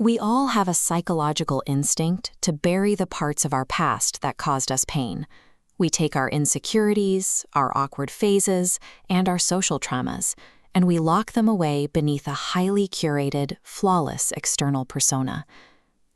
We all have a psychological instinct to bury the parts of our past that caused us pain. We take our insecurities, our awkward phases, and our social traumas, and we lock them away beneath a highly curated, flawless external persona.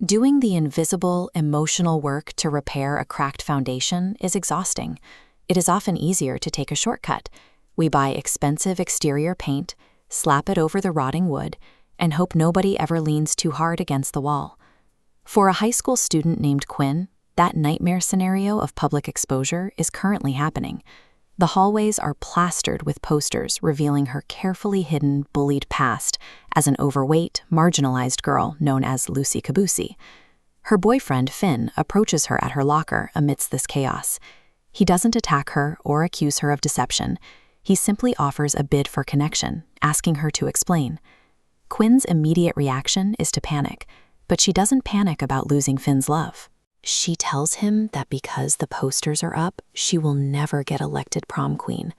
Doing the invisible, emotional work to repair a cracked foundation is exhausting. It is often easier to take a shortcut. We buy expensive exterior paint, slap it over the rotting wood, and hope nobody ever leans too hard against the wall. For a high school student named Quinn, that nightmare scenario of public exposure is currently happening. The hallways are plastered with posters revealing her carefully hidden, bullied past as an overweight, marginalized girl known as Lucy CABOOSEY. Her boyfriend, Finn, approaches her at her locker amidst this chaos. He doesn't attack her or accuse her of deception. He simply offers a bid for connection, asking her to explain. Quinn's immediate reaction is to panic, but she doesn't panic about losing Finn's love. She tells him that because the posters are up, she will never get elected prom queen.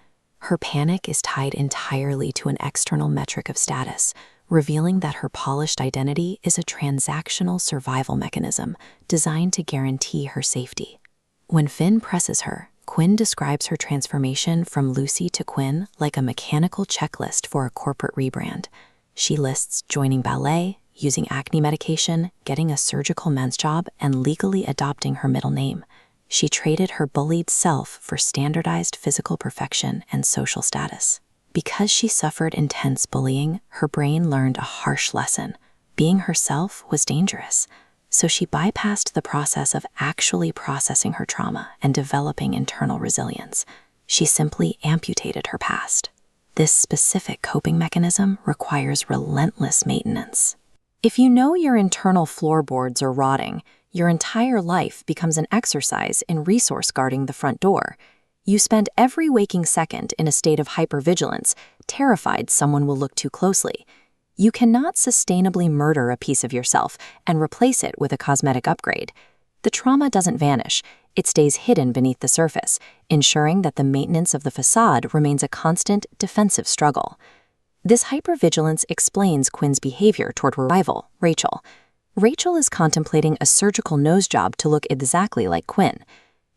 Her panic is tied entirely to an external metric of status, revealing that her polished identity is a transactional survival mechanism designed to guarantee her safety. When Finn presses her, Quinn describes her transformation from Lucy to Quinn like a mechanical checklist for a corporate rebrand. She lists joining ballet, using acne medication, getting a surgical men's job, and legally adopting her middle name. She traded her bullied self for standardized physical perfection and social status. Because she suffered intense bullying, her brain learned a harsh lesson. Being herself was dangerous. So she bypassed the process of actually processing her trauma and developing internal resilience. She simply amputated her past. This specific coping mechanism requires relentless maintenance. If you know your internal floorboards are rotting, your entire life becomes an exercise in resource guarding the front door. You spend every waking second in a state of hypervigilance, terrified someone will look too closely. You cannot sustainably murder a piece of yourself and replace it with a cosmetic upgrade. The trauma doesn't vanish. It stays hidden beneath the surface, ensuring that the maintenance of the facade remains a constant defensive struggle. This hypervigilance explains Quinn's behavior toward her rival, Rachel. Rachel is contemplating a surgical nose job to look exactly like Quinn.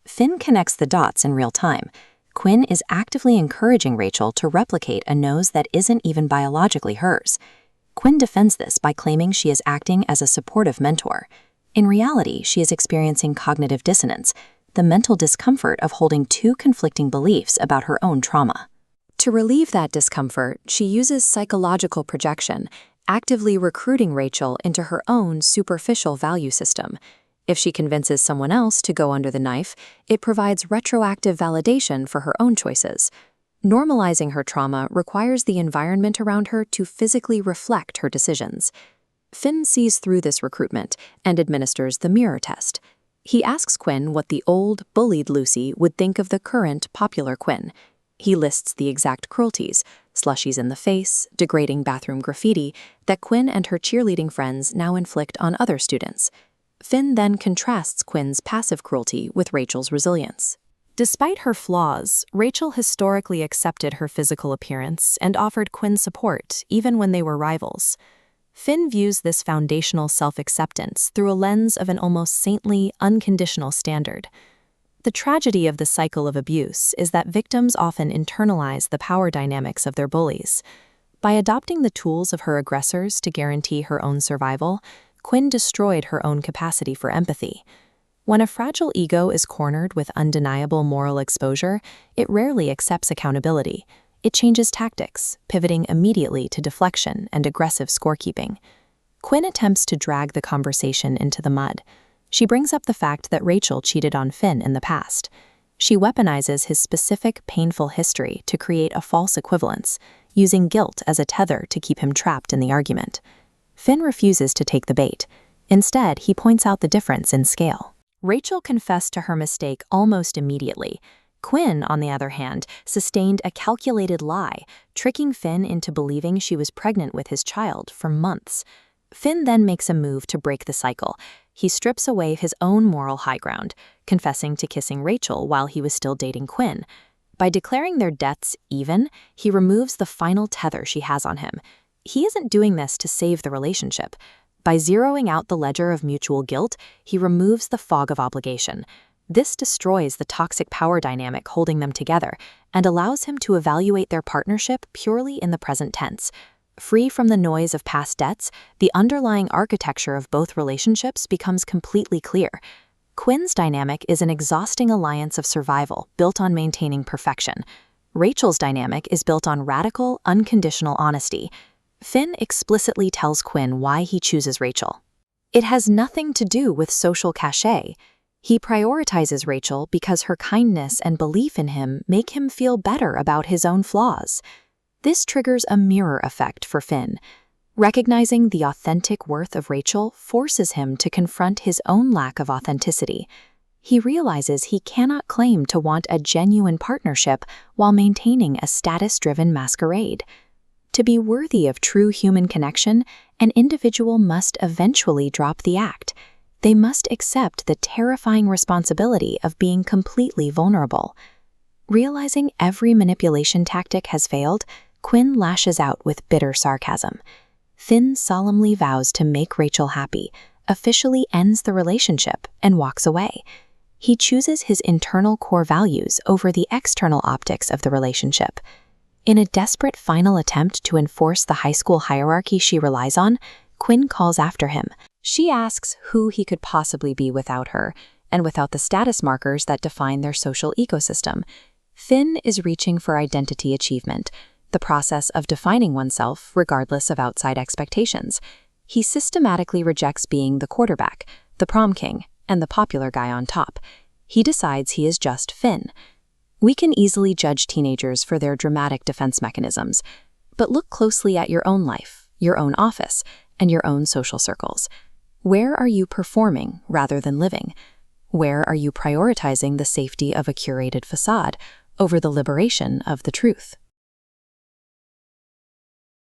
Finn connects the dots in real time. Quinn is actively encouraging Rachel to replicate a nose that isn't even biologically hers. Quinn defends this by claiming she is acting as a supportive mentor. In reality, she is experiencing cognitive dissonance, the mental discomfort of holding two conflicting beliefs about her own trauma. To relieve that discomfort, she uses psychological projection, actively recruiting Rachel into her own superficial value system. If she convinces someone else to go under the knife, it provides retroactive validation for her own choices. Normalizing her trauma requires the environment around her to physically reflect her decisions. Finn sees through this recruitment and administers the mirror test. He asks Quinn what the old, bullied Lucy would think of the current, popular Quinn. He lists the exact cruelties, slushies in the face, degrading bathroom graffiti, that Quinn and her cheerleading friends now inflict on other students. Finn then contrasts Quinn's passive cruelty with Rachel's resilience. Despite her flaws, Rachel historically accepted her physical appearance and offered Quinn support, even when they were rivals. Finn views this foundational self-acceptance through a lens of an almost saintly, unconditional standard. The tragedy of the cycle of abuse is that victims often internalize the power dynamics of their bullies. By adopting the tools of her aggressors to guarantee her own survival, Quinn destroyed her own capacity for empathy. When a fragile ego is cornered with undeniable moral exposure, it rarely accepts accountability. It changes tactics, pivoting immediately to deflection and aggressive scorekeeping. Quinn attempts to drag the conversation into the mud. She brings up the fact that Rachel cheated on Finn in the past. She weaponizes his specific, painful history to create a false equivalence, using guilt as a tether to keep him trapped in the argument. Finn refuses to take the bait. Instead, he points out the difference in scale. Rachel confessed to her mistake almost immediately. Quinn, on the other hand, sustained a calculated lie, tricking Finn into believing she was pregnant with his child for months. Finn then makes a move to break the cycle. He strips away his own moral high ground, confessing to kissing Rachel while he was still dating Quinn. By declaring their debts even, he removes the final tether she has on him. He isn't doing this to save the relationship. By zeroing out the ledger of mutual guilt, he removes the fog of obligation. This destroys the toxic power dynamic holding them together and allows him to evaluate their partnership purely in the present tense. Free from the noise of past debts, the underlying architecture of both relationships becomes completely clear. Quinn's dynamic is an exhausting alliance of survival built on maintaining perfection. Rachel's dynamic is built on radical, unconditional honesty. Finn explicitly tells Quinn why he chooses Rachel. It has nothing to do with social cachet. He prioritizes Rachel because her kindness and belief in him make him feel better about his own flaws. This triggers a mirror effect for Finn. Recognizing the authentic worth of Rachel forces him to confront his own lack of authenticity. He realizes he cannot claim to want a genuine partnership while maintaining a status-driven masquerade. To be worthy of true human connection, an individual must eventually drop the act. They must accept the terrifying responsibility of being completely vulnerable. Realizing every manipulation tactic has failed, Quinn lashes out with bitter sarcasm. Finn solemnly vows to make Rachel happy, officially ends the relationship, and walks away. He chooses his internal core values over the external optics of the relationship. In a desperate final attempt to enforce the high school hierarchy she relies on, Quinn calls after him. She asks who he could possibly be without her, and without the status markers that define their social ecosystem. Finn is reaching for identity achievement, the process of defining oneself regardless of outside expectations. He systematically rejects being the quarterback, the prom king, and the popular guy on top. He decides he is just Finn. We can easily judge teenagers for their dramatic defense mechanisms, but look closely at your own life, your own office, and your own social circles. Where are you performing rather than living? Where are you prioritizing the safety of a curated facade over the liberation of the truth?